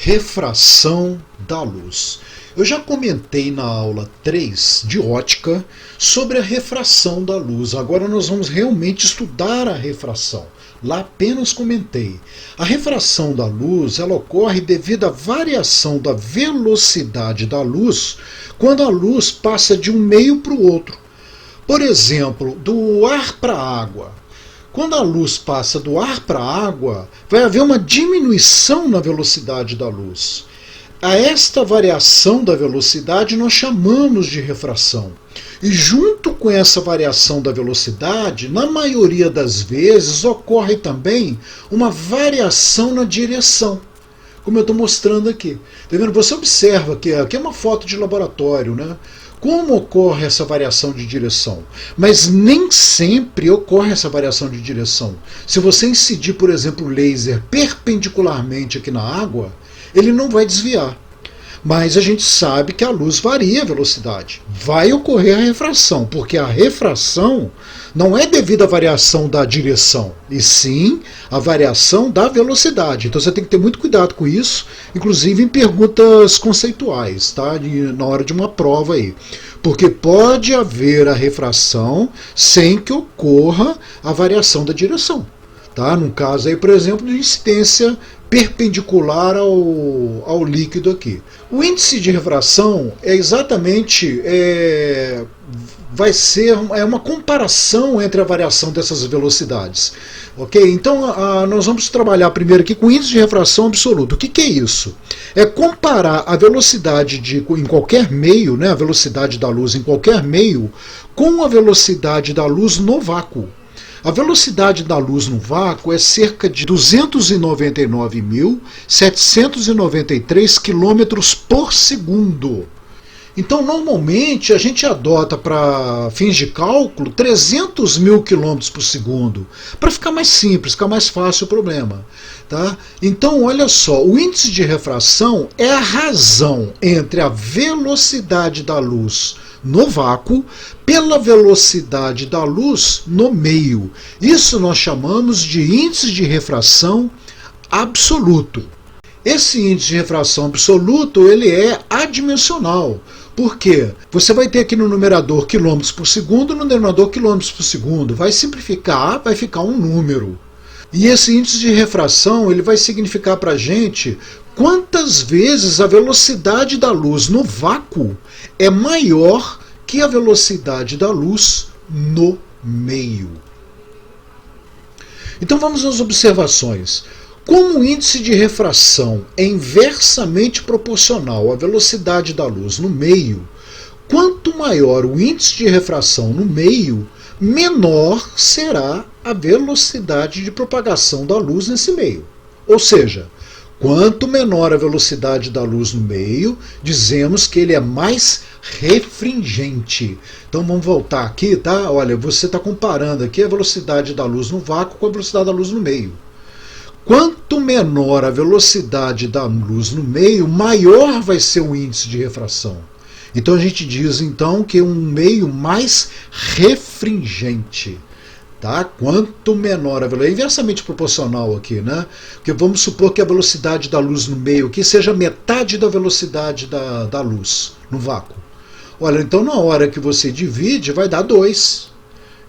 Refração da luz. Eu já comentei na aula 3 de ótica sobre a refração da luz. Agora nós vamos realmente estudar a refração. Lá apenas comentei. A refração da luz ela ocorre devido à variação da velocidade da luz quando a luz passa de um meio para o outro. Por exemplo, do ar para a água. Quando a luz passa do ar para a água, vai haver uma diminuição na velocidade da luz. A esta variação da velocidade nós chamamos de refração. E junto com essa variação da velocidade, na maioria das vezes, ocorre também uma variação na direção. Como eu estou mostrando aqui. Tá vendo? Você observa que aqui é uma foto de laboratório, né? Como ocorre essa variação de direção? Mas nem sempre ocorre essa variação de direção. Se você incidir, por exemplo, o laser perpendicularmente aqui na água, ele não vai desviar. Mas a gente sabe que a luz varia a velocidade. Vai ocorrer a refração, porque a refração não é devido à variação da direção, e sim à variação da velocidade. Então você tem que ter muito cuidado com isso, inclusive em perguntas conceituais, tá? Na hora de uma prova aí. Porque pode haver a refração sem que ocorra a variação da direção. Tá? No caso aí, por exemplo, de incidência perpendicular ao líquido aqui. O índice de refração é exatamente vai ser uma comparação entre a variação dessas velocidades. Ok? Então nós vamos trabalhar primeiro aqui com o índice de refração absoluto. O que é isso? É comparar a velocidade em qualquer meio, né, a velocidade da luz em qualquer meio, com a velocidade da luz no vácuo. A velocidade da luz no vácuo é cerca de 299.793 km por segundo. Então, normalmente, a gente adota para fins de cálculo 300 mil km por segundo, para ficar mais simples, ficar mais fácil o problema. Tá? Então, olha só, o índice de refração é a razão entre a velocidade da luz no vácuo pela velocidade da luz no meio. Isso nós chamamos de índice de refração absoluto. Esse índice de refração absoluto ele é adimensional. Por quê? Você vai ter aqui no numerador quilômetros por segundo, no denominador quilômetros por segundo. Vai simplificar, vai ficar um número. E esse índice de refração ele vai significar para a gente quantas vezes a velocidade da luz no vácuo é maior que a velocidade da luz no meio. Então vamos às observações. Como o índice de refração é inversamente proporcional à velocidade da luz no meio, quanto maior o índice de refração no meio, menor será a velocidade de propagação da luz nesse meio. Ou seja, quanto menor a velocidade da luz no meio, dizemos que ele é mais refringente. Então vamos voltar aqui, tá? Olha, você está comparando aqui a velocidade da luz no vácuo com a velocidade da luz no meio. Quanto menor a velocidade da luz no meio, maior vai ser o índice de refração. Então a gente diz então que é um meio mais refringente. Tá? Quanto menor a velocidade, é inversamente proporcional aqui, né? Porque vamos supor que a velocidade da luz no meio aqui seja metade da velocidade da luz no vácuo. Olha, então na hora que você divide vai dar 2.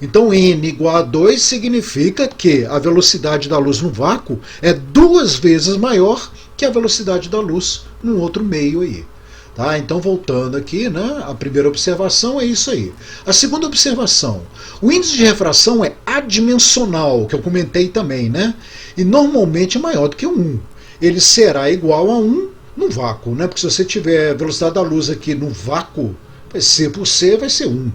Então n igual a 2 significa que a velocidade da luz no vácuo é 2 vezes maior que a velocidade da luz num outro meio aí. Tá? Então, voltando aqui, né, a primeira observação é isso aí. A segunda observação, o índice de refração é adimensional, que eu comentei também, né? E normalmente é maior do que 1. Ele será igual a 1 no vácuo, né? Porque se você tiver a velocidade da luz aqui no vácuo, C por C vai ser 1.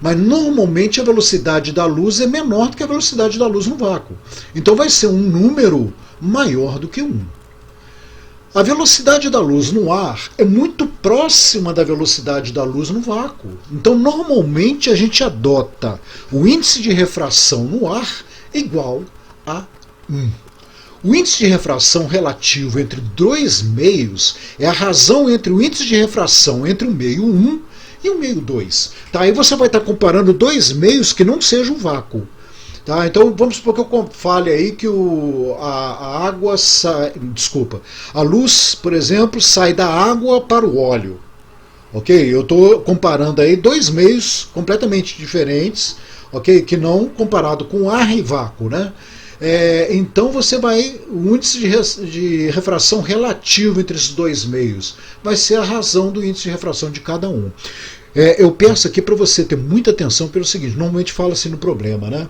Mas normalmente a velocidade da luz é menor do que a velocidade da luz no vácuo. Então vai ser um número maior do que 1. A velocidade da luz no ar é muito próxima da velocidade da luz no vácuo. Então, normalmente, a gente adota o índice de refração no ar igual a 1. O índice de refração relativo entre dois meios é a razão entre o índice de refração entre o meio 1 e o meio 2. Tá? Aí você vai estar comparando dois meios que não sejam vácuo. Tá? Então vamos supor que eu fale aí que a água sai, desculpa, a luz, por exemplo, sai da água para o óleo. Ok? Eu estou comparando aí dois meios completamente diferentes, ok? Que não comparado com ar e vácuo, né? Então você vai, o índice de refração relativo entre esses dois meios vai ser a razão do índice de refração de cada um. Eu peço aqui para você ter muita atenção pelo seguinte, normalmente fala-se no problema, né?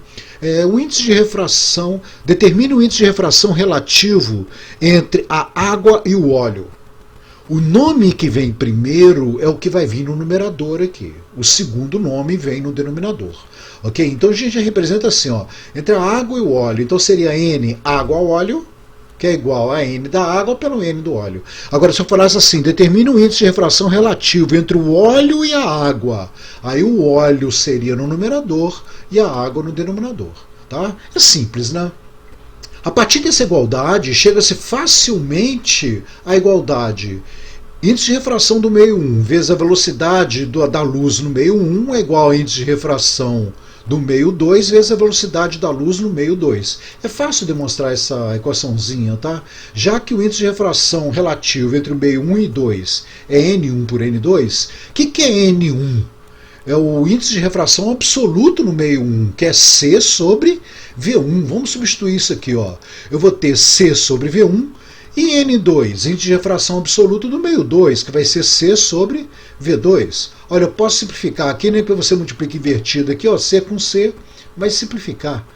O índice de refração, determine o índice de refração relativo entre a água e o óleo. O nome que vem primeiro é o que vai vir no numerador aqui. O segundo nome vem no denominador. Ok? Então a gente representa assim, ó, entre a água e o óleo. Então seria N água óleo, que é igual a N da água pelo N do óleo. Agora, se eu falasse assim, determine o índice de refração relativo entre o óleo e a água. Aí o óleo seria no numerador e a água no denominador. Tá? É simples, né? A partir dessa igualdade, chega-se facilmente à igualdade. Índice de refração do meio 1 vezes a velocidade da luz no meio 1 é igual ao índice de refração do meio 2 vezes a velocidade da luz no meio 2. É fácil demonstrar essa equaçãozinha, tá? Já que o índice de refração relativo entre o meio 1 e 2 é N1 por N2, o que é N1? É o índice de refração absoluto no meio 1, que é C sobre V1. Vamos substituir isso aqui, ó. Eu vou ter C sobre V1 e N2, índice de refração absoluto do meio 2, que vai ser C sobre V2. Olha, eu posso simplificar aqui, nem para você multiplicar invertido aqui, ó, C com C, vai simplificar.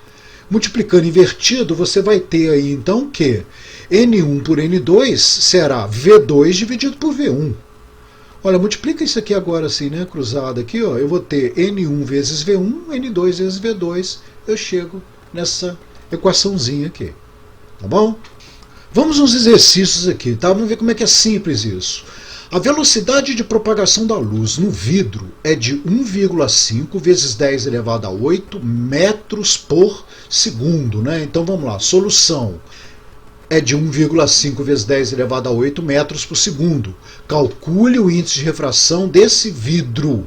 Multiplicando invertido, você vai ter aí, então, que N1 por N2 será V2 dividido por V1. Olha, multiplica isso aqui agora assim, né, cruzado aqui, ó, eu vou ter N1 vezes V1, N2 vezes V2, eu chego nessa equaçãozinha aqui, tá bom? Vamos uns exercícios aqui, tá? Vamos ver como é que é simples isso. A velocidade de propagação da luz no vidro é de 1,5 vezes 10 elevado a 8 metros por segundo, né? Então vamos lá, solução é de 1,5 vezes 10 elevado a 8 metros por segundo. Calcule o índice de refração desse vidro.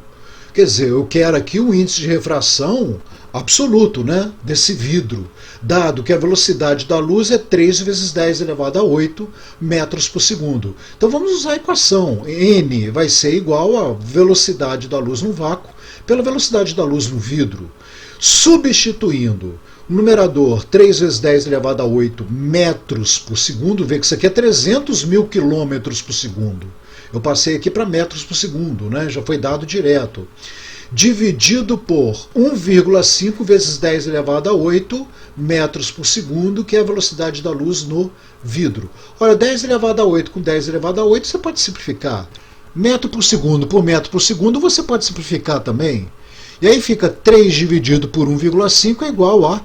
Quer dizer, eu quero aqui o índice de refração absoluto, né, desse vidro, dado que a velocidade da luz é 3 vezes 10 elevado a 8 metros por segundo. Então vamos usar a equação. N vai ser igual à velocidade da luz no vácuo pela velocidade da luz no vidro. Substituindo o numerador 3 vezes 10 elevado a 8 metros por segundo, vê que isso aqui é 300 mil quilômetros por segundo. Eu passei aqui para metros por segundo, né? Já foi dado direto. Dividido por 1,5 vezes 10 elevado a 8 metros por segundo, que é a velocidade da luz no vidro. Olha, 10 elevado a 8 com 10 elevado a 8 você pode simplificar. Metro por segundo você pode simplificar também. E aí fica 3 dividido por 1,5 é igual a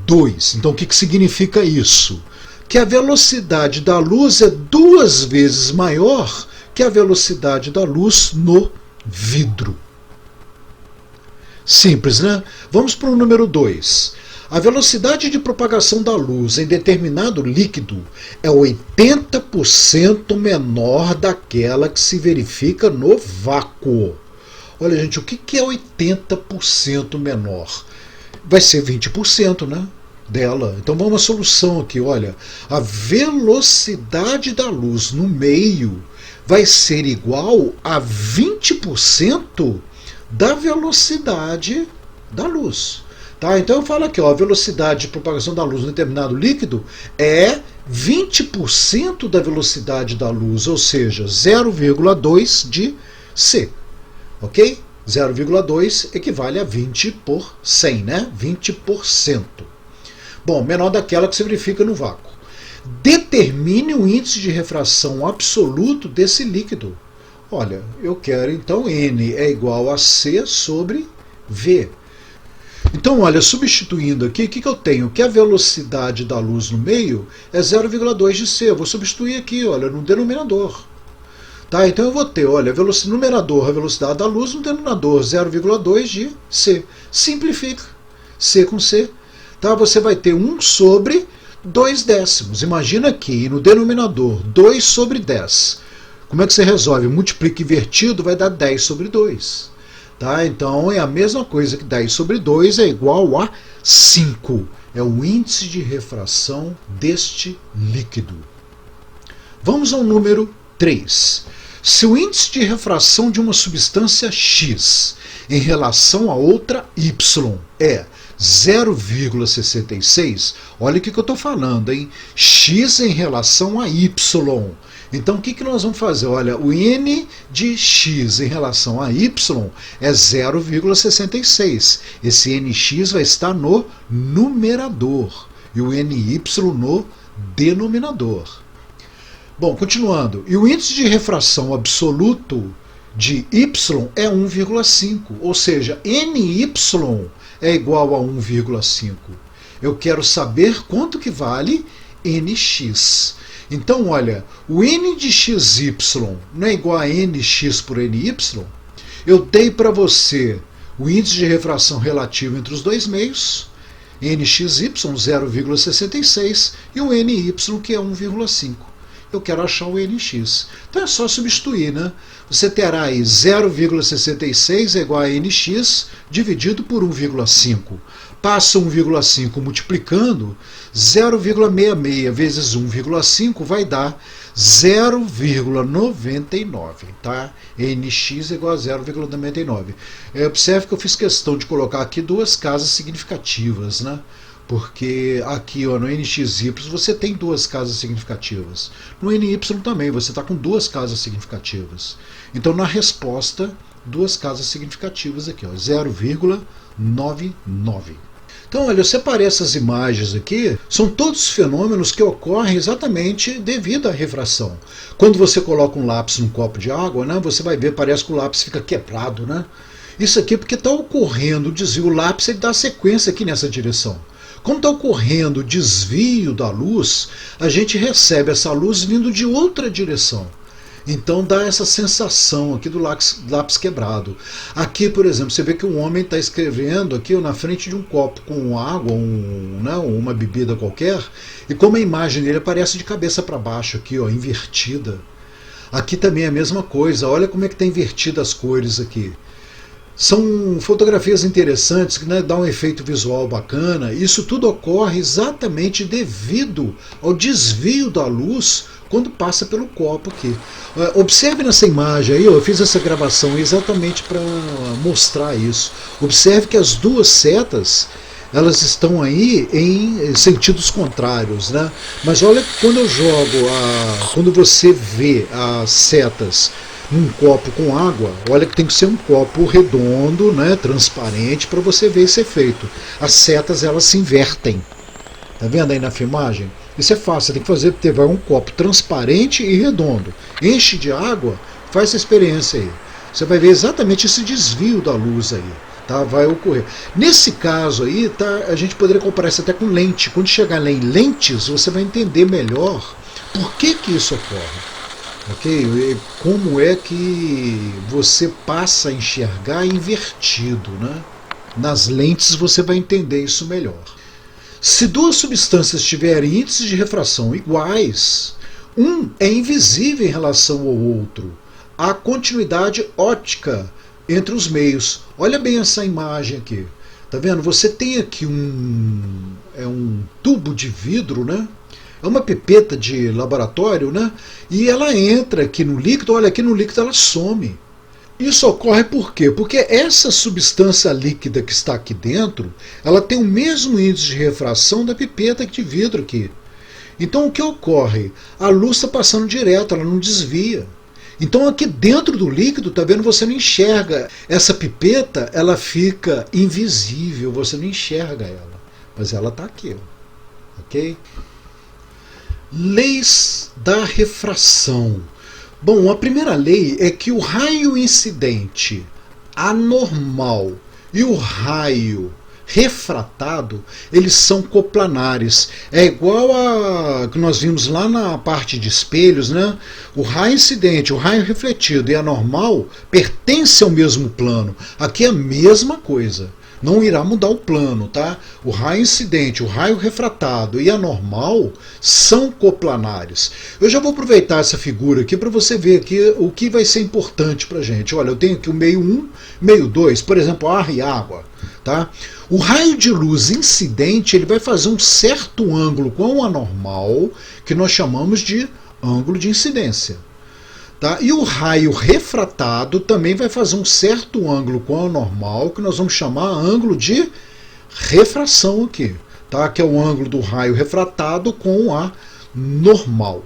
2. Então o que significa isso? Que a velocidade da luz é 2 vezes maior que a velocidade da luz no vidro. Simples, né? Vamos para o número 2. A velocidade de propagação da luz em determinado líquido é 80% menor daquela que se verifica no vácuo. Olha, gente, o que é 80% menor? Vai ser 20%, né? Dela. Então vamos à solução aqui, olha. A velocidade da luz no meio vai ser igual a 20% da velocidade da luz. Tá? Então eu falo aqui, ó, a velocidade de propagação da luz no determinado líquido é 20% da velocidade da luz, ou seja, 0,2 de C. Ok? 0,2 equivale a 20 por 100, né? 20%. Bom, menor daquela que se verifica no vácuo. Determine o índice de refração absoluto desse líquido. Olha, eu quero então N é igual a C sobre V. Então, olha, substituindo aqui, o que eu tenho? Que a velocidade da luz no meio é 0,2 de C. Eu vou substituir aqui, olha, no denominador. Tá? Então eu vou ter, olha, numerador, a velocidade da luz, no denominador 0,2 de C. Simplifica. C com C. Tá? Você vai ter 1 sobre 2 décimos. Imagina aqui, no denominador, 2 sobre 10. Como é que você resolve? Multiplica invertido, vai dar 10 sobre 2. Tá? Então é a mesma coisa que 10 sobre 2 é igual a 5. É o índice de refração deste líquido. Vamos ao número 3. Se o índice de refração de uma substância X em relação a outra Y é 0,66, olha o que eu estou falando, hein? X em relação a Y. Então o que nós vamos fazer? Olha, o N de X em relação a Y é 0,66. Esse NX vai estar no numerador e o NY no denominador. Bom, continuando. E o índice de refração absoluto de Y é 1,5, ou seja, NY é igual a 1,5. Eu quero saber quanto que vale NX. Então, olha, o N de XY não é igual a NX por NY? Eu dei para você o índice de refração relativo entre os dois meios, NXY 0,66 e o NY que é 1,5. Eu quero achar o NX. Então é só substituir, né? Você terá aí 0,66 é igual a NX dividido por 1,5. Passa 1,5 multiplicando, 0,66 vezes 1,5 vai dar 0,99, tá? NX é igual a 0,99. Observe que eu fiz questão de colocar aqui duas casas significativas, né? Porque aqui ó, no NXY você tem duas casas significativas. No NY também você está com duas casas significativas. Então na resposta, duas casas significativas aqui, 0,99. Então, olha, eu separei essas imagens aqui, são todos fenômenos que ocorrem exatamente devido à refração. Quando você coloca um lápis num copo de água, né, você vai ver, parece que o lápis fica quebrado, né? Isso aqui é porque está ocorrendo o desvio, o lápis ele dá sequência aqui nessa direção. Como está ocorrendo o desvio da luz, a gente recebe essa luz vindo de outra direção. Então dá essa sensação aqui do lápis quebrado. Aqui, por exemplo, você vê que um homem está escrevendo aqui na frente de um copo com água, uma bebida qualquer, e como a imagem dele aparece de cabeça para baixo aqui, ó, invertida. Aqui também é a mesma coisa, olha como é que está invertida as cores aqui. São fotografias interessantes que, né, dão um efeito visual bacana. Isso tudo ocorre exatamente devido ao desvio da luz quando passa pelo copo aqui. Observe nessa imagem aí, eu fiz essa gravação exatamente para mostrar isso. Observe que as duas setas elas estão aí em sentidos contrários, né? Mas olha que quando você vê as setas num copo com água, olha que tem que ser um copo redondo, né, transparente, para você ver esse efeito. As setas elas se invertem. Tá vendo aí na filmagem? Isso é fácil, você tem que fazer, porque vai um copo transparente e redondo. Enche de água, faz essa experiência aí. Você vai ver exatamente esse desvio da luz aí. Tá? Vai ocorrer. Nesse caso aí, tá, a gente poderia comparar isso até com lente. Quando chegar em lentes, você vai entender melhor por que isso ocorre. Ok? Como é que você passa a enxergar invertido, né? Nas lentes você vai entender isso melhor. Se duas substâncias tiverem índices de refração iguais, um é invisível em relação ao outro. Há continuidade óptica entre os meios. Olha bem essa imagem aqui. Tá vendo? Você tem aqui um tubo de vidro, né? É uma pipeta de laboratório, né? E ela entra aqui no líquido, olha, aqui no líquido ela some. Isso ocorre por quê? Porque essa substância líquida que está aqui dentro, ela tem o mesmo índice de refração da pipeta de vidro aqui. Então o que ocorre? A luz está passando direto, ela não desvia. Então aqui dentro do líquido, tá vendo, você não enxerga. Essa pipeta, ela fica invisível, você não enxerga ela. Mas ela está aqui, ó. Ok? Leis da refração. Bom, a primeira lei é que o raio incidente anormal e o raio refratado, eles são coplanares. É igual a que nós vimos lá na parte de espelhos, né? O raio incidente, o raio refletido e anormal pertencem ao mesmo plano. Aqui é a mesma coisa. não irá mudar o plano, tá? O raio incidente, o raio refratado e a normal são coplanares. Eu já vou aproveitar essa figura aqui para você ver aqui o que vai ser importante para a gente. Olha, eu tenho aqui o meio 1, meio 2, por exemplo, ar e água. Tá? O raio de luz incidente ele vai fazer um certo ângulo com a normal, que nós chamamos de ângulo de incidência. Tá? E o raio refratado também vai fazer um certo ângulo com a normal, que nós vamos chamar ângulo de refração aqui, tá? Que é o ângulo do raio refratado com a normal.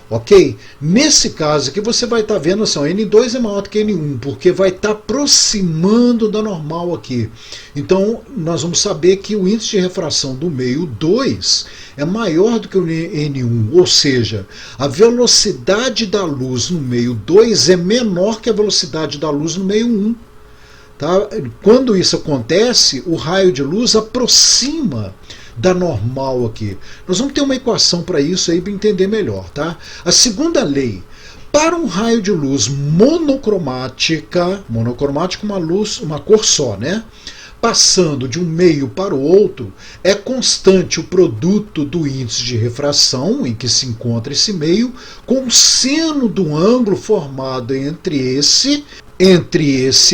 Ok? Nesse caso aqui você vai estar vendo assim, ó, N2 é maior do que N1, porque vai estar aproximando da normal aqui. Então nós vamos saber que o índice de refração do meio 2 é maior do que o N1, ou seja, a velocidade da luz no meio 2 é menor que a velocidade da luz no meio 1. Tá? Quando isso acontece, o raio de luz aproxima da normal aqui. Nós vamos ter uma equação para isso aí para entender melhor, tá? A segunda lei, para um raio de luz monocromática uma luz, uma cor só, né? Passando de um meio para o outro, é constante o produto do índice de refração em que se encontra esse meio com o seno do ângulo formado entre esse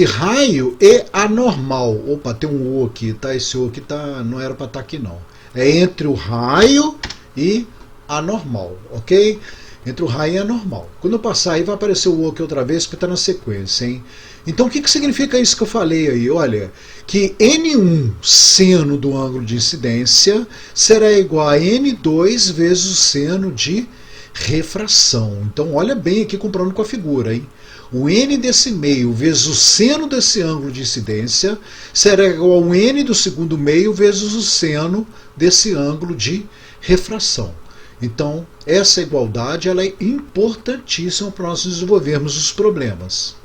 raio e a normal. Opa, tem um O aqui, tá? Esse O aqui tá, não era para estar aqui não. É entre o raio e a normal, ok? Entre o raio e a normal. Quando eu passar aí vai aparecer o O aqui outra vez, porque está na sequência, hein? Então o que significa isso que eu falei aí? Olha, que N1 seno do ângulo de incidência será igual a N2 vezes o seno de refração. Então olha bem aqui comparando com a figura, hein? O N desse meio vezes o seno desse ângulo de incidência será igual ao N do segundo meio vezes o seno desse ângulo de refração. Então, essa igualdade ela é importantíssima para nós desenvolvermos os problemas.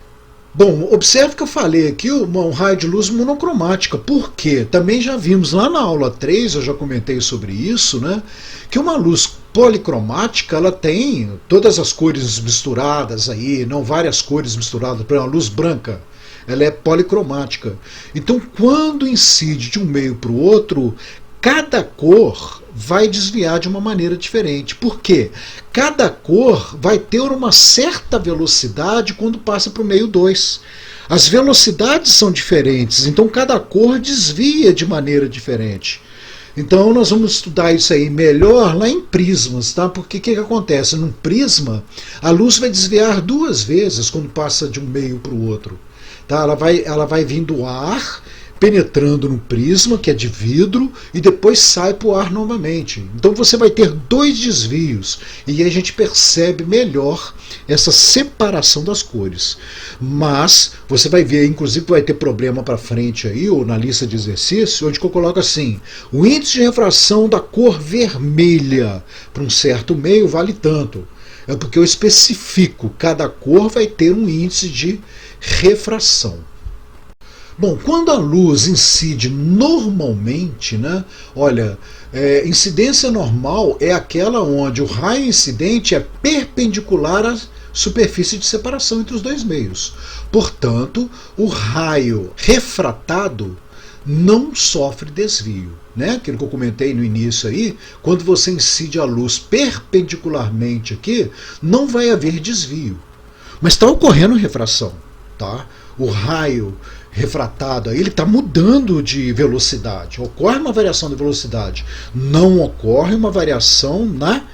Bom, observe que eu falei aqui um raio de luz monocromática, porque também já vimos lá na aula 3, eu já comentei sobre isso, né, que uma luz policromática ela tem todas as cores misturadas aí, não várias cores misturadas, por exemplo, a luz branca, ela é policromática. Então, quando incide de um meio para o outro, cada cor vai desviar de uma maneira diferente. Por quê? Cada cor vai ter uma certa velocidade quando passa para o meio 2. As velocidades são diferentes, então cada cor desvia de maneira diferente. Então nós vamos estudar isso aí melhor lá em prismas, tá? Porque o que acontece? Num prisma, a luz vai desviar duas vezes quando passa de um meio para o outro. Tá? Ela vai vir do ar, penetrando no prisma, que é de vidro, e depois sai para o ar novamente. Então você vai ter dois desvios, e aí a gente percebe melhor essa separação das cores. Mas você vai ver, inclusive vai ter problema para frente aí, ou na lista de exercício, onde eu coloco assim, o índice de refração da cor vermelha para um certo meio vale tanto. É porque eu especifico, cada cor vai ter um índice de refração. Bom, quando a luz incide normalmente, né? Olha, incidência normal é aquela onde o raio incidente é perpendicular à superfície de separação entre os dois meios. Portanto, o raio refratado não sofre desvio, né? Aquilo que eu comentei no início aí, quando você incide a luz perpendicularmente aqui, não vai haver desvio. Mas está ocorrendo refração, tá? O raio refratado aí, ele está mudando de velocidade. Ocorre uma variação de velocidade. Não ocorre uma variação na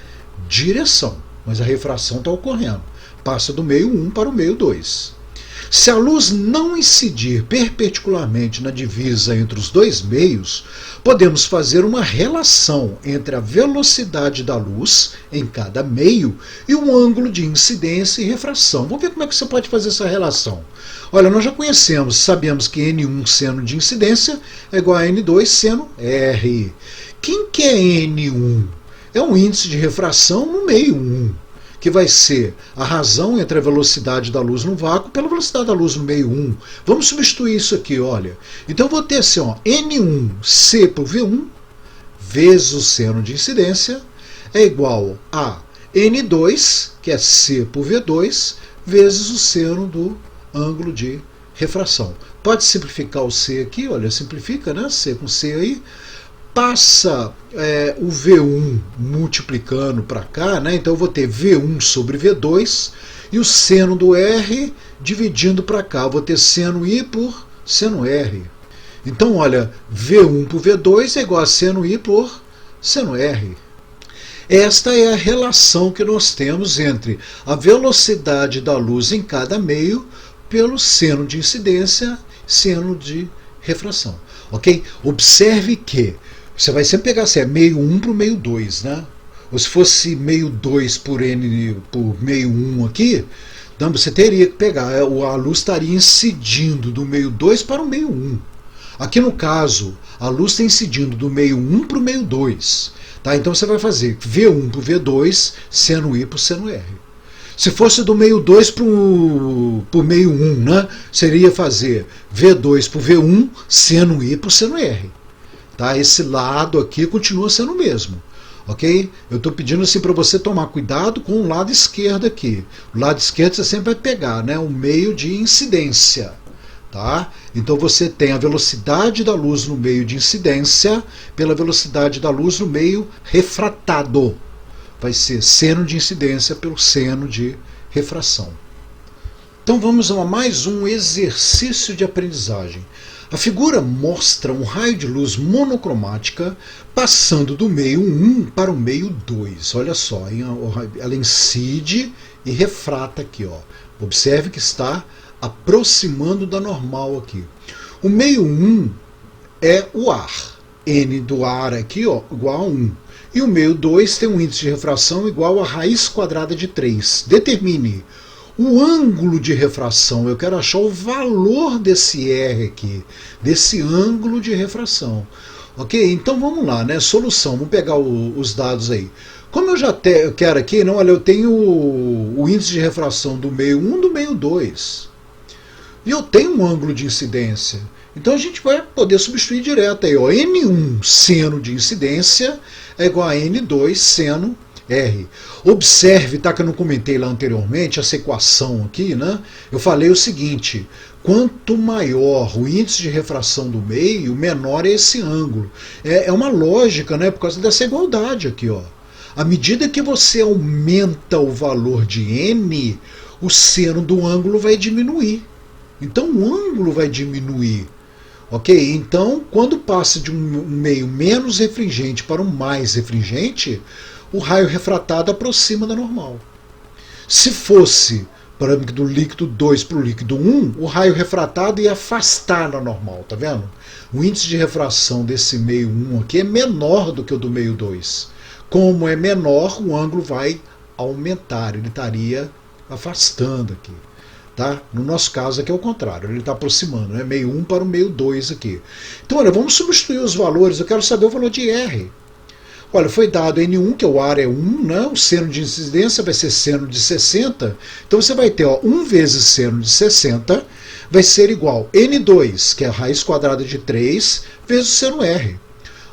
direção, mas a refração está ocorrendo. Passa do meio 1 para o meio 2. Se a luz não incidir perpendicularmente na divisa entre os dois meios, podemos fazer uma relação entre a velocidade da luz em cada meio e o ângulo de incidência e refração. Vamos ver como é que você pode fazer essa relação. Olha, nós já conhecemos, sabemos que N1 seno de incidência é igual a N2 seno R. Quem que é N1? É um índice de refração no meio 1. Que vai ser a razão entre a velocidade da luz no vácuo pela velocidade da luz no meio 1. Vamos substituir isso aqui, olha. Então eu vou ter assim, ó, N1 C por V1 vezes o seno de incidência é igual a N2, que é C por V2, vezes o seno do ângulo de refração. Pode simplificar o C aqui, olha, simplifica, né? C com C aí. Passa o V1 multiplicando para cá, né? Então eu vou ter V1 sobre V2 e o seno do R dividindo para cá. Eu vou ter seno I por seno R. Então, olha, V1 por V2 é igual a seno I por seno R. Esta é a relação que nós temos entre a velocidade da luz em cada meio pelo seno de incidência, seno de refração. Ok? Observe que você vai sempre pegar assim, meio 1 para o meio 2, né? Ou se fosse meio 2 por N por meio 1 aqui, então você teria que pegar, a luz estaria incidindo do meio 2 para o meio 1. Aqui no caso, a luz está incidindo do meio 1 para o meio 2. Tá? Então você vai fazer V1 para o V2, seno I para o seno R. Se fosse do meio 2 para o meio 1, né? Seria fazer V2 para o V1, seno I para o seno R. Tá? Esse lado aqui continua sendo o mesmo. Ok? Eu estou pedindo assim para você tomar cuidado com o lado esquerdo aqui. O lado esquerdo você sempre vai pegar, né? O meio de incidência. Tá? Então você tem a velocidade da luz no meio de incidência pela velocidade da luz no meio refratado. Vai ser seno de incidência pelo seno de refração. Então vamos a mais um exercício de aprendizagem. A figura mostra um raio de luz monocromática passando do meio 1 para o meio 2. Olha só, ela incide e refrata aqui. Ó. Observe que está aproximando da normal aqui. O meio 1 é o ar. N do ar aqui ó, igual a 1. E o meio 2 tem um índice de refração igual a raiz quadrada de 3. Determine o ângulo de refração. Eu quero achar o valor desse R aqui, desse ângulo de refração. Ok? Então vamos lá, né? Solução. Vamos pegar os dados aí. Como eu já quero aqui, não, olha, eu tenho o índice de refração do meio 1 do meio 2. E eu tenho um ângulo de incidência. Então a gente vai poder substituir direto aí. Ó. N1 seno de incidência é igual a N2 seno R. Observe, tá, que eu não comentei lá anteriormente, essa equação aqui, né? Eu falei o seguinte, quanto maior o índice de refração do meio, menor é esse ângulo. É uma lógica, né? Por causa dessa igualdade aqui, ó. À medida que você aumenta o valor de N, o seno do ângulo vai diminuir. Então o ângulo vai diminuir. Ok? Então, quando passa de um meio menos refringente para um mais refringente, o raio refratado aproxima da normal. Se fosse, por exemplo, do líquido 2 para o líquido 1, o raio refratado ia afastar da normal, tá vendo? O índice de refração desse meio 1 aqui é menor do que o do meio 2. Como é menor, o ângulo vai aumentar, ele estaria afastando aqui. Tá? No nosso caso aqui é o contrário, ele está aproximando, né? Meio 1 para o meio 2 aqui. Então, olha, vamos substituir os valores, eu quero saber o valor de R. Olha, foi dado N1, que o ar é 1, né? O seno de incidência vai ser seno de 60, então você vai ter ó, 1 vezes seno de 60, vai ser igual a N2, que é a raiz quadrada de 3, vezes o seno R.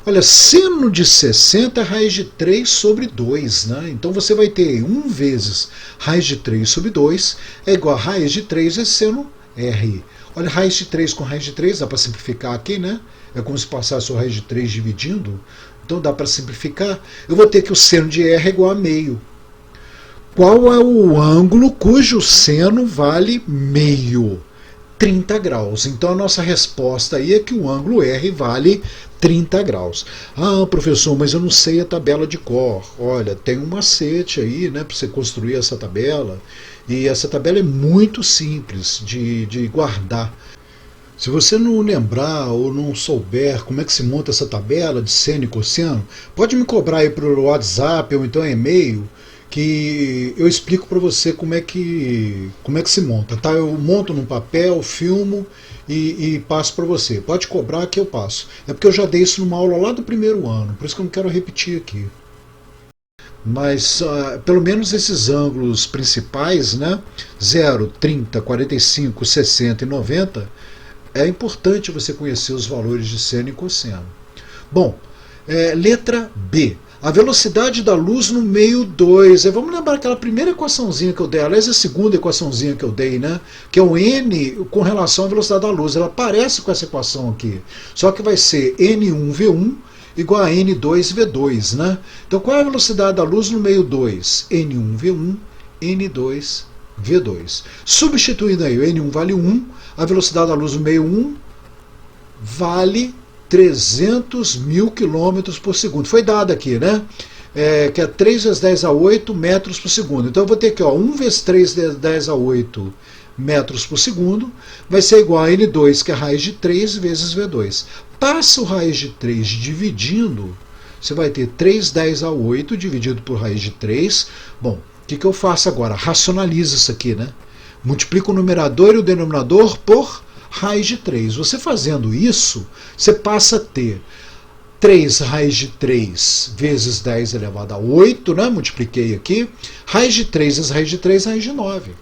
Olha, seno de 60 é raiz de 3 sobre 2, né? Então você vai ter 1 vezes raiz de 3 sobre 2 é igual a raiz de 3 vezes seno R. Olha, raiz de 3 com raiz de 3, dá para simplificar aqui, né? É como se passasse o raiz de 3 dividindo. Então dá para simplificar. Eu vou ter que o seno de R é igual a meio. Qual é o ângulo cujo seno vale meio? 30 graus. Então a nossa resposta aí é que o ângulo R vale 30 graus. Ah, professor, mas eu não sei a tabela de cor. Olha, tem um macete aí, né, para você construir essa tabela. E essa tabela é muito simples de guardar. Se você não lembrar ou não souber como é que se monta essa tabela de seno e cosseno, pode me cobrar aí pelo WhatsApp ou então e-mail, que eu explico para você como é que se monta. Tá? Eu monto num papel, filmo e passo para você. Pode cobrar que eu passo. É porque eu já dei isso numa aula lá do primeiro ano, por isso que eu não quero repetir aqui. Mas pelo menos esses ângulos principais, né? 0, 30, 45, 60 e 90, é importante você conhecer os valores de seno e cosseno. Bom, letra B. a velocidade da luz no meio 2. Vamos lembrar aquela primeira equaçãozinha que eu dei, aliás, a segunda equaçãozinha que eu dei, né? Que é o n com relação à velocidade da luz. Ela parece com essa equação aqui, só que vai ser n1v1 igual a n2v2, né? Então qual é a velocidade da luz no meio 2? n1v1, n2v2. Substituindo aí, o n1 vale 1, a velocidade da luz no meio 1 vale 300 mil quilômetros por segundo. Foi dado aqui, né? Que é 3 vezes 10 a 8 metros por segundo. Então eu vou ter aqui, ó, 1 vezes 3 vezes 10 a 8 metros por segundo vai ser igual a N2, que é a raiz de 3 vezes V2. Passa o raiz de 3 dividindo, você vai ter 3 10 a 8 dividido por raiz de 3. Bom, o que eu faço agora? Racionalizo isso aqui, né? Multiplico o numerador e o denominador por raiz de 3. Você fazendo isso, você passa a ter 3 raiz de 3 vezes 10 elevado a 8, né? Multipliquei aqui. Raiz de 3 vezes raiz de 3, raiz de 9.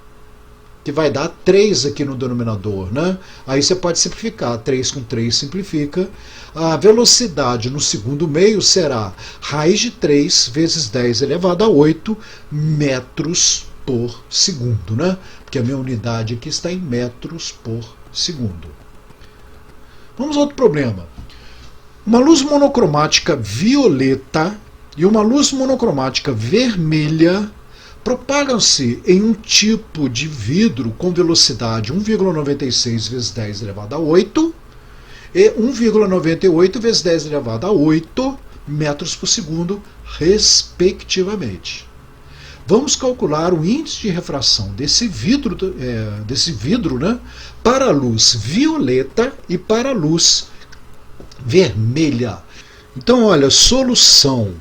Que vai dar 3 aqui no denominador, né? Aí você pode simplificar. 3 com 3 simplifica. A velocidade no segundo meio será raiz de 3 vezes 10 elevado a 8 metros por segundo, né? Porque a minha unidade aqui está em metros por segundo. Vamos a outro problema. Uma luz monocromática violeta e uma luz monocromática vermelha propagam-se em um tipo de vidro com velocidade 1,96 vezes 10 elevado a 8 e 1,98 vezes 10 elevado a 8 metros por segundo, respectivamente. Vamos calcular o índice de refração desse vidro, né, para a luz violeta e para a luz vermelha. Então, olha, solução.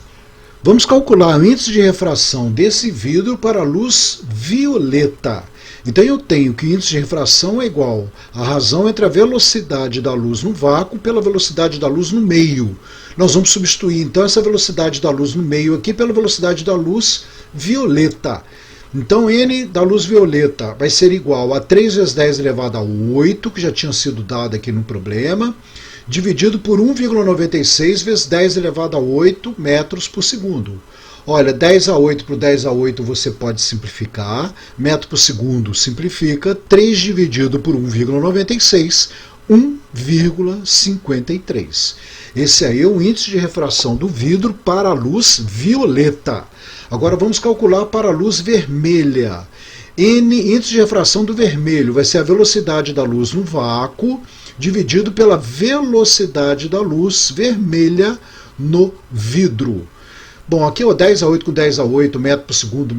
Vamos calcular o índice de refração desse vidro para a luz violeta. Então eu tenho que o índice de refração é igual à razão entre a velocidade da luz no vácuo pela velocidade da luz no meio. Nós vamos substituir então essa velocidade da luz no meio aqui pela velocidade da luz violeta. Então n da luz violeta vai ser igual a 3 vezes 10 elevado a 8, que já tinha sido dado aqui no problema, dividido por 1,96 vezes 10 elevado a 8 metros por segundo. Olha, 10 a 8 por 10 a 8 você pode simplificar, metro por segundo simplifica, 3 dividido por 1,96, 1,53. Esse aí é o índice de refração do vidro para a luz violeta. Agora vamos calcular para a luz vermelha. Índice de refração do vermelho vai ser a velocidade da luz no vácuo dividido pela velocidade da luz vermelha no vidro. Bom, aqui é 10 a 8 com 10 a 8, metro por segundo,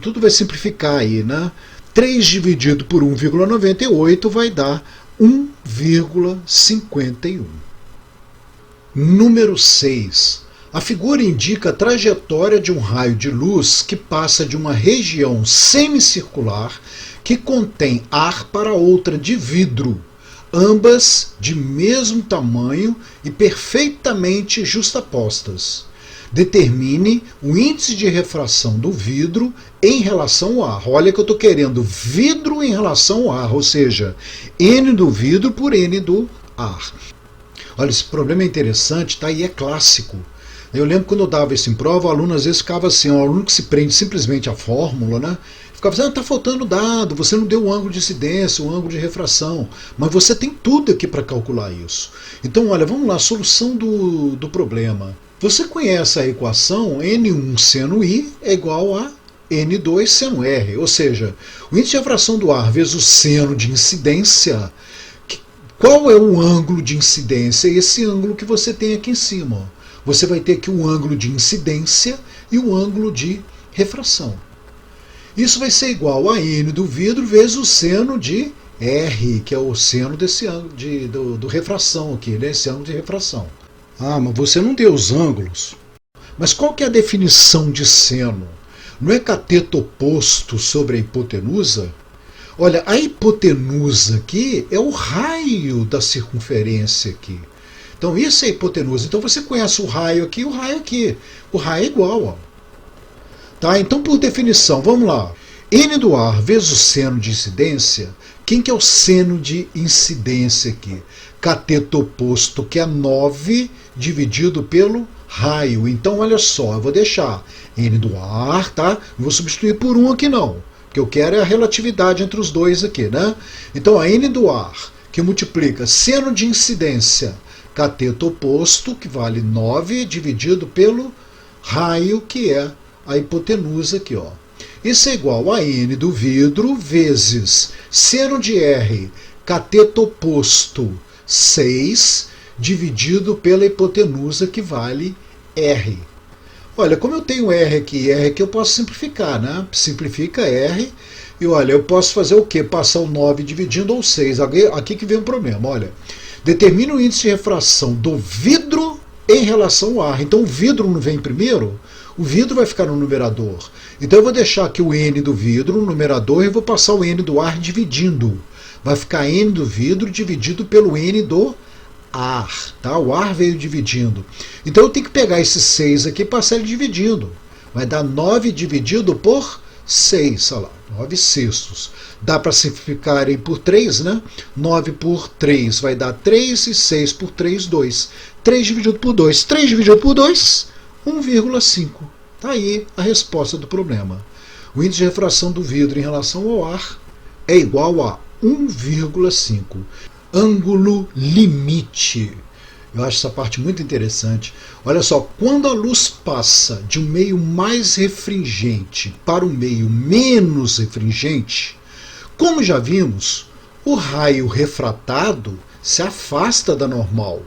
tudo vai simplificar aí, né? 3 dividido por 1,98 vai dar 1,51. Número 6. A figura indica a trajetória de um raio de luz que passa de uma região semicircular que contém ar para outra de vidro, ambas de mesmo tamanho e perfeitamente justapostas. Determine o índice de refração do vidro em relação ao ar. Olha que eu estou querendo vidro em relação ao ar, ou seja, N do vidro por N do ar. Olha, esse problema é interessante, tá? E é clássico. Eu lembro quando eu dava isso em prova, o aluno às vezes ficava assim, um aluno que se prende simplesmente à fórmula, né? Ficava assim, está faltando dado, você não deu o ângulo de incidência, o ângulo de refração, mas você tem tudo aqui para calcular isso. Então, olha, vamos lá, solução do problema. Você conhece a equação N1 seno I é igual a N2 seno R, ou seja, o índice de refração do ar vezes o seno de incidência. Qual é o ângulo de incidência? Esse ângulo que você tem aqui em cima. Ó. Você vai ter aqui o ângulo de incidência e o ângulo de refração. Isso vai ser igual a N do vidro vezes o seno de R, que é o seno desse ângulo do refração aqui, né? Esse ângulo de refração. Ah, mas você não deu os ângulos. Mas qual que é a definição de seno? Não é cateto oposto sobre a hipotenusa? Olha, a hipotenusa aqui é o raio da circunferência aqui. Então isso é a hipotenusa. Então você conhece o raio aqui e o raio aqui. O raio é igual, ó. Tá? Então, por definição, vamos lá. N do ar vezes o seno de incidência. Quem que é o seno de incidência aqui? Cateto oposto, que é 9 dividido pelo raio. Então, olha só, eu vou deixar N do ar, tá? Não vou substituir por 1 aqui não. O que eu quero é a relatividade entre os dois aqui, né? Então, a N do ar, que multiplica seno de incidência cateto oposto, que vale 9, dividido pelo raio, que é a hipotenusa aqui, ó. Isso é igual a N do vidro vezes seno de R, cateto oposto, 6, dividido pela hipotenusa, que vale R. Olha, como eu tenho R aqui, eu posso simplificar, né? Simplifica R, e olha, eu posso fazer o quê? Passar o 9 dividindo ou 6. Aqui que vem o problema, olha. Determina o índice de refração do vidro em relação ao ar. Então o vidro não vem primeiro? O vidro vai ficar no numerador. Então eu vou deixar aqui o N do vidro no numerador e vou passar o N do ar dividindo. Vai ficar N do vidro dividido pelo N do ar. Tá? O ar veio dividindo. Então eu tenho que pegar esse 6 aqui e passar ele dividindo. Vai dar 9 dividido por 6, olha lá, 9 sextos. Dá para simplificar aí por 3, né? 9 por 3 vai dar 3 e 6 por 3, 2. 3 dividido por 2. 3 dividido por 2, 1,5. Está aí a resposta do problema. O índice de refração do vidro em relação ao ar é igual a 1,5. Ângulo limite. Eu acho essa parte muito interessante. Olha só, quando a luz passa de um meio mais refringente para um meio menos refringente, como já vimos, o raio refratado se afasta da normal.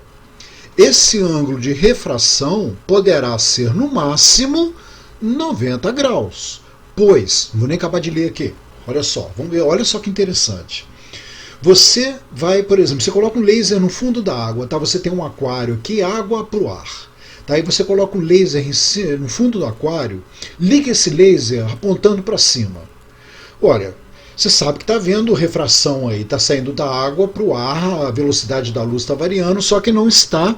Esse ângulo de refração poderá ser, no máximo, 90 graus. Pois, não vou nem acabar de ler aqui. Olha só, vamos ver, olha só que interessante. Você vai, por exemplo, você coloca um laser no fundo da água, tá? Você tem um aquário aqui, água para o ar. Tá? Aí você coloca um laser no fundo do aquário, liga esse laser apontando para cima. Olha, você sabe que está vendo refração aí, está saindo da água para o ar, a velocidade da luz está variando, só que não está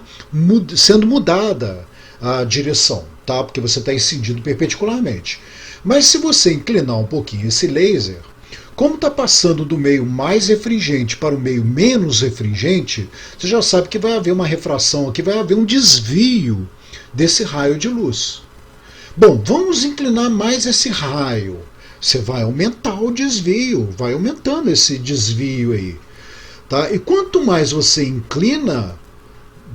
sendo mudada a direção, tá? Porque você está incidindo perpendicularmente. Mas se você inclinar um pouquinho esse laser, como está passando do meio mais refringente para o meio menos refringente, você já sabe que vai haver uma refração aqui, vai haver um desvio desse raio de luz. Bom, vamos inclinar mais esse raio. Você vai aumentar o desvio, vai aumentando esse desvio aí. Tá? E quanto mais você inclina,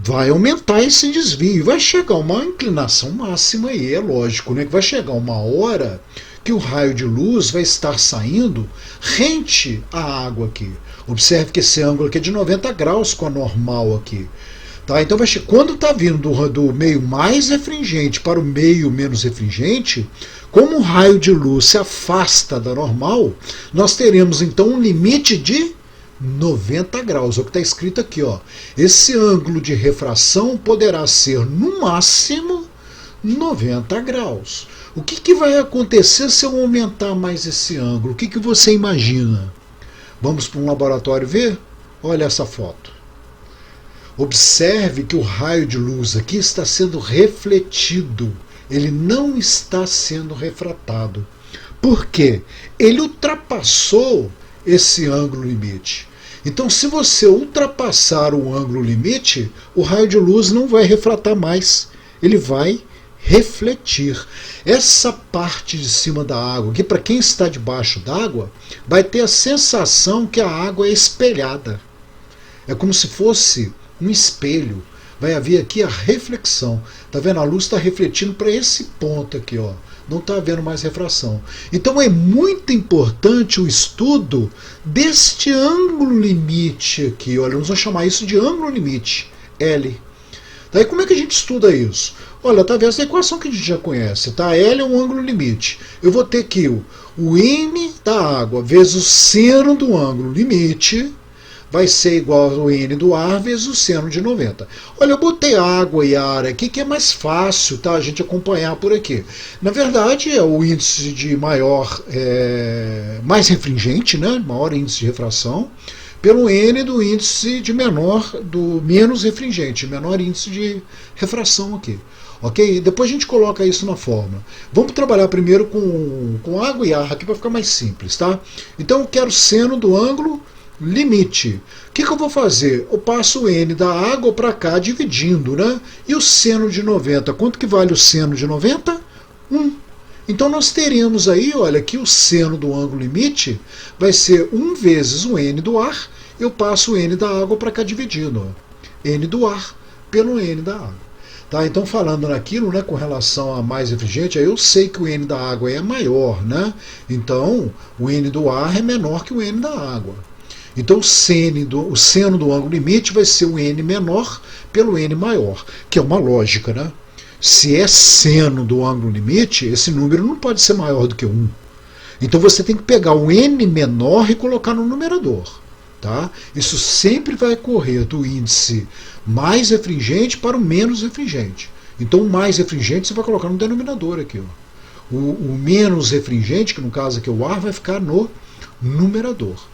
vai aumentar esse desvio. Vai chegar uma inclinação máxima aí, é lógico, né? Que vai chegar uma hora que o raio de luz vai estar saindo rente à água aqui. Observe que esse ângulo aqui é de 90 graus com a normal aqui. Tá? Então, quando está vindo do meio mais refringente para o meio menos refringente, como o raio de luz se afasta da normal, nós teremos então um limite de 90 graus. É o que está escrito aqui, ó. Esse ângulo de refração poderá ser, no máximo, 90 graus. O que vai acontecer se eu aumentar mais esse ângulo? O que você imagina? Vamos para um laboratório ver? Olha essa foto. Observe que o raio de luz aqui está sendo refletido. Ele não está sendo refratado. Por quê? Ele ultrapassou esse ângulo limite. Então, se você ultrapassar o ângulo limite, o raio de luz não vai refratar mais. Ele vai refletir. Essa parte de cima da água, que para quem está debaixo d'água, vai ter a sensação que a água é espelhada. É como se fosse um espelho. Vai haver aqui a reflexão. Tá vendo? A luz está refletindo para esse ponto aqui, ó. Não está havendo mais refração. Então é muito importante o estudo deste ângulo limite aqui. Olha, nós vamos chamar isso de ângulo limite, L. Daí como é que a gente estuda isso? Olha, tá vendo essa equação que a gente já conhece, tá? L é um ângulo limite. Eu vou ter aqui o N da água vezes o seno do ângulo limite vai ser igual ao N do ar vezes o seno de 90. Olha, eu botei água e ar aqui, que é mais fácil, tá, a gente acompanhar por aqui. Na verdade, é o índice de mais refringente, né, maior índice de refração, pelo N do índice de do menos refringente, menor índice de refração aqui. Ok? Depois a gente coloca isso na fórmula. Vamos trabalhar primeiro com água e ar aqui para ficar mais simples, tá? Então eu quero seno do ângulo limite. O que eu vou fazer? Eu passo o n da água para cá dividindo, né? E o seno de 90, quanto que vale o seno de 90? 1. Então nós teremos aí, olha, que o seno do ângulo limite vai ser 1 vezes o n do ar, eu passo o n da água para cá dividindo. Ó. N do ar pelo n da água. Tá, então falando naquilo, né, com relação a mais refrigerante, aí eu sei que o N da água é maior, né? Então o N do ar é menor que o N da água. Então o seno do ângulo limite vai ser o N menor pelo N maior, que é uma lógica, né? Se é seno do ângulo limite, esse número não pode ser maior do que 1. Então você tem que pegar o N menor e colocar no numerador. Tá? Isso sempre vai correr do índice mais refringente para o menos refringente. Então o mais refringente você vai colocar no denominador aqui. Ó. O menos refringente, que no caso aqui é o ar, vai ficar no numerador.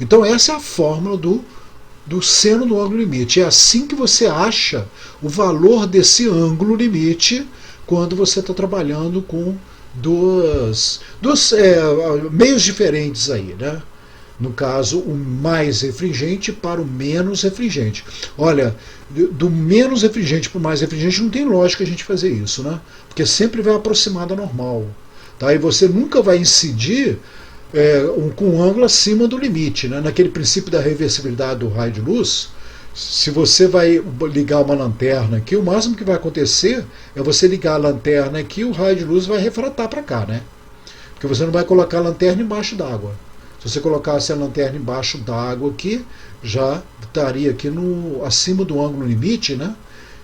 Então essa é a fórmula do seno do ângulo limite. É assim que você acha o valor desse ângulo limite quando você está trabalhando com dos meios diferentes aí, né? No caso, o mais refringente para o menos refringente. Olha, do menos refringente para o mais refringente não tem lógica a gente fazer isso, né? Porque sempre vai aproximar da normal. Tá? E você nunca vai incidir com um ângulo acima do limite. Né? Naquele princípio da reversibilidade do raio de luz, se você vai ligar uma lanterna aqui, o máximo que vai acontecer é você ligar a lanterna aqui e o raio de luz vai refratar para cá, né? Porque você não vai colocar a lanterna embaixo d'água. Se você colocasse a lanterna embaixo d'água aqui, já estaria aqui acima do ângulo limite, né?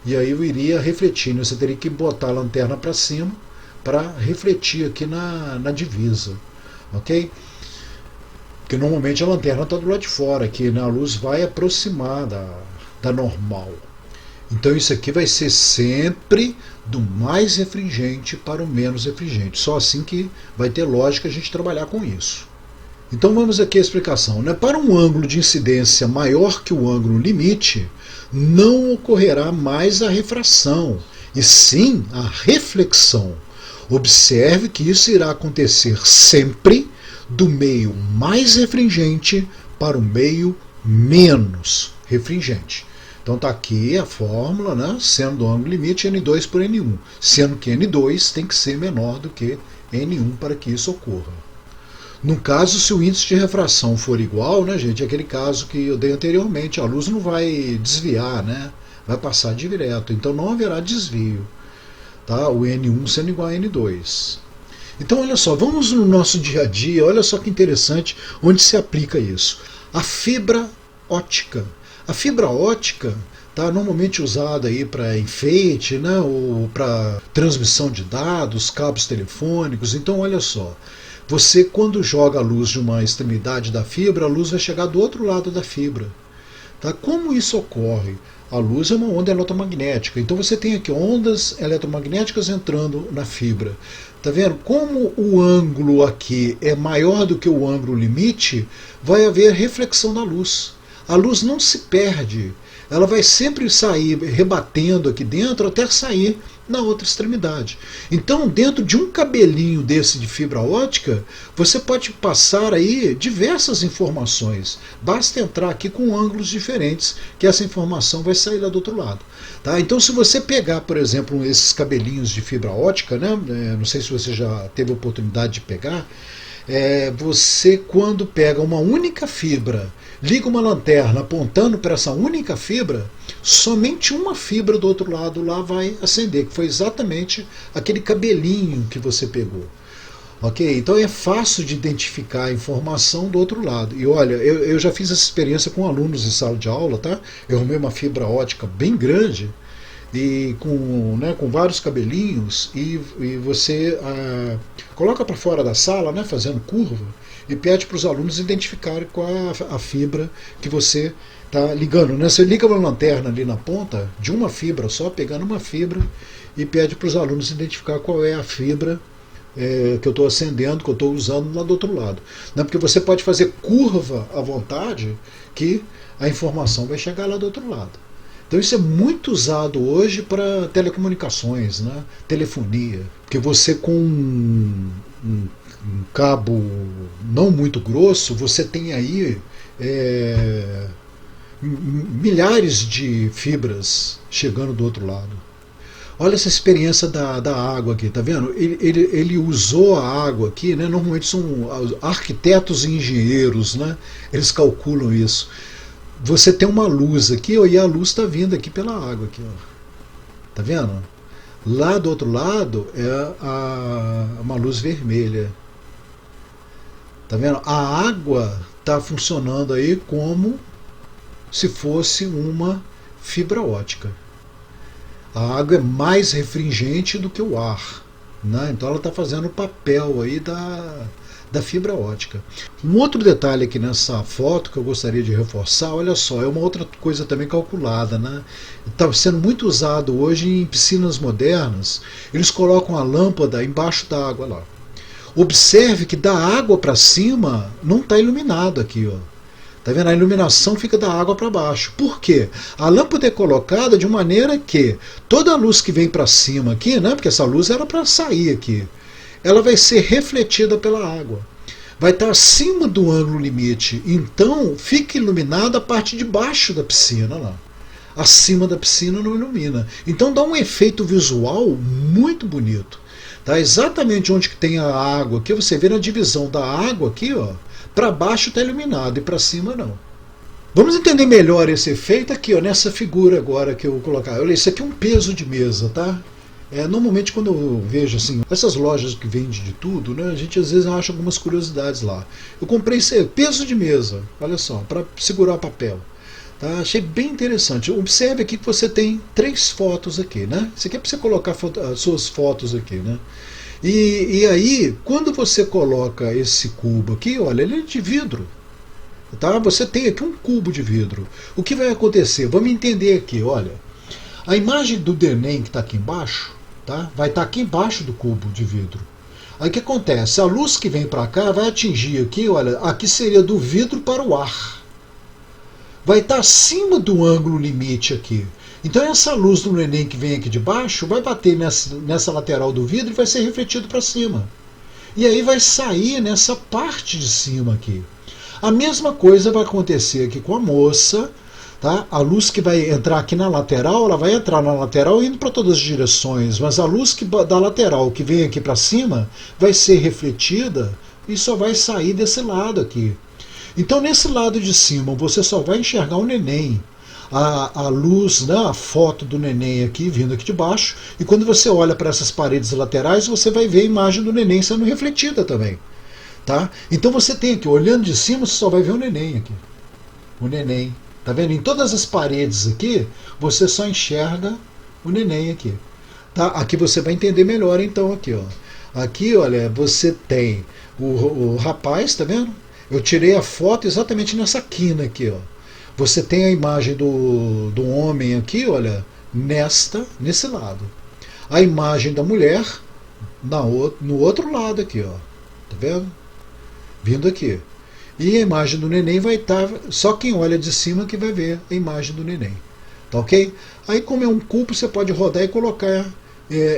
E aí eu iria refletindo. Você teria que botar a lanterna para cima para refletir aqui na divisa, ok? Porque normalmente a lanterna está do lado de fora, aqui, né? A luz vai aproximar da normal. Então isso aqui vai ser sempre do mais refringente para o menos refringente. Só assim que vai ter lógica a gente trabalhar com isso. Então vamos aqui à explicação. Né? Para um ângulo de incidência maior que o ângulo limite, não ocorrerá mais a refração, e sim a reflexão. Observe que isso irá acontecer sempre do meio mais refringente para o meio menos refringente. Então está aqui a fórmula, né? Seno do ângulo limite N2 por N1, sendo que N2 tem que ser menor do que N1 para que isso ocorra. No caso, se o índice de refração for igual, né, gente, é aquele caso que eu dei anteriormente, a luz não vai desviar, né, vai passar direto, então não haverá desvio, tá? O N1 sendo igual a N2. Então, olha só, vamos no nosso dia a dia, olha só que interessante onde se aplica isso. A fibra ótica. A fibra ótica está normalmente usada aí para enfeite, né, ou para transmissão de dados, cabos telefônicos. Então, olha só. Você, quando joga a luz de uma extremidade da fibra, a luz vai chegar do outro lado da fibra. Tá? Como isso ocorre? A luz é uma onda eletromagnética. Então você tem aqui ondas eletromagnéticas entrando na fibra. Tá vendo? Como o ângulo aqui é maior do que o ângulo limite, vai haver reflexão da luz. A luz não se perde. Ela vai sempre sair rebatendo aqui dentro até sair na outra extremidade. Então, dentro de um cabelinho desse de fibra ótica, você pode passar aí diversas informações. Basta entrar aqui com ângulos diferentes, que essa informação vai sair lá do outro lado. Tá? Então, se você pegar, por exemplo, esses cabelinhos de fibra ótica, né? Não sei se você já teve a oportunidade de pegar, você, quando pega uma única fibra, liga uma lanterna apontando para essa única fibra, somente uma fibra do outro lado lá vai acender, que foi exatamente aquele cabelinho que você pegou. Ok? Então é fácil de identificar a informação do outro lado. E olha, eu já fiz essa experiência com alunos em sala de aula, tá? Eu arrumei uma fibra ótica bem grande e com vários cabelinhos, e você coloca para fora da sala, né, fazendo curva, e pede para os alunos identificarem qual é a fibra que você está ligando. Né? Você liga uma lanterna ali na ponta de uma fibra só, pegando uma fibra, e pede para os alunos identificar qual é a fibra que eu estou acendendo, que eu estou usando lá do outro lado. Né? Porque você pode fazer curva à vontade, que a informação vai chegar lá do outro lado. Então isso é muito usado hoje para telecomunicações, né? Telefonia, porque você com um cabo não muito grosso, você tem aí milhares de fibras chegando do outro lado. Olha essa experiência da água aqui, tá vendo? Ele usou a água aqui, né? Normalmente são arquitetos e engenheiros, né? Eles calculam isso. Você tem uma luz aqui, ó, e a luz está vindo aqui pela água aqui, ó. Tá vendo? Lá do outro lado é uma luz vermelha. Tá vendo? A água está funcionando aí como se fosse uma fibra ótica. A água é mais refringente do que o ar, né? Então ela está fazendo o papel aí da fibra ótica. Um outro detalhe aqui nessa foto que eu gostaria de reforçar, olha só, é uma outra coisa também calculada, né? Está sendo muito usado hoje em piscinas modernas. Eles colocam a lâmpada embaixo da água lá. Observe que da água para cima não está iluminado aqui, ó. Tá vendo? A iluminação fica da água para baixo. Por quê? A lâmpada é colocada de maneira que toda a luz que vem para cima aqui, né? Porque essa luz era para sair aqui, ela vai ser refletida pela água. Vai estar acima do ângulo limite. Então fica iluminada a parte de baixo da piscina lá. Acima da piscina não ilumina. Então dá um efeito visual muito bonito. Tá? Exatamente onde que tem a água aqui, você vê na divisão da água aqui, ó. Para baixo está iluminado e para cima não. Vamos entender melhor esse efeito aqui, ó, nessa figura agora que eu vou colocar. Olha, isso aqui é um peso de mesa, tá? Normalmente quando eu vejo assim, essas lojas que vendem de tudo, né, a gente às vezes acha algumas curiosidades lá. Eu comprei esse peso de mesa, olha só, para segurar papel. Tá? Achei bem interessante. Observe aqui que você tem 3 fotos aqui, né? Isso aqui é para você colocar as suas fotos aqui, né? E aí, quando você coloca esse cubo aqui, olha, ele é de vidro. Tá? Você tem aqui um cubo de vidro. O que vai acontecer? Vamos entender aqui, olha. A imagem do neném que está aqui embaixo, tá? Vai estar aqui embaixo do cubo de vidro. Aí o que acontece? A luz que vem para cá vai atingir aqui, olha, aqui seria do vidro para o ar. Vai estar acima do ângulo limite aqui. Então essa luz do neném que vem aqui de baixo vai bater nessa lateral do vidro e vai ser refletido para cima. E aí vai sair nessa parte de cima aqui. A mesma coisa vai acontecer aqui com a moça. Tá? A luz que vai entrar aqui na lateral, ela vai entrar na lateral indo para todas as direções, mas a luz da lateral que vem aqui para cima vai ser refletida e só vai sair desse lado aqui. Então nesse lado de cima você só vai enxergar o neném. A luz, né, a foto do neném aqui, vindo aqui de baixo, e quando você olha para essas paredes laterais, você vai ver a imagem do neném sendo refletida também. Tá? Então você tem aqui, olhando de cima, você só vai ver o neném aqui. O neném. Tá vendo? Em todas as paredes aqui, você só enxerga o neném aqui. Tá? Aqui você vai entender melhor então aqui, ó. Aqui, olha, você tem o rapaz, tá vendo? Eu tirei a foto exatamente nessa quina aqui, ó. Você tem a imagem do homem aqui, olha, nesse lado. A imagem da mulher no outro lado aqui, ó. Tá vendo? Vindo aqui. E a imagem do neném vai estar... Só quem olha de cima que vai ver a imagem do neném. Tá ok? Aí como é um cubo, você pode rodar e colocar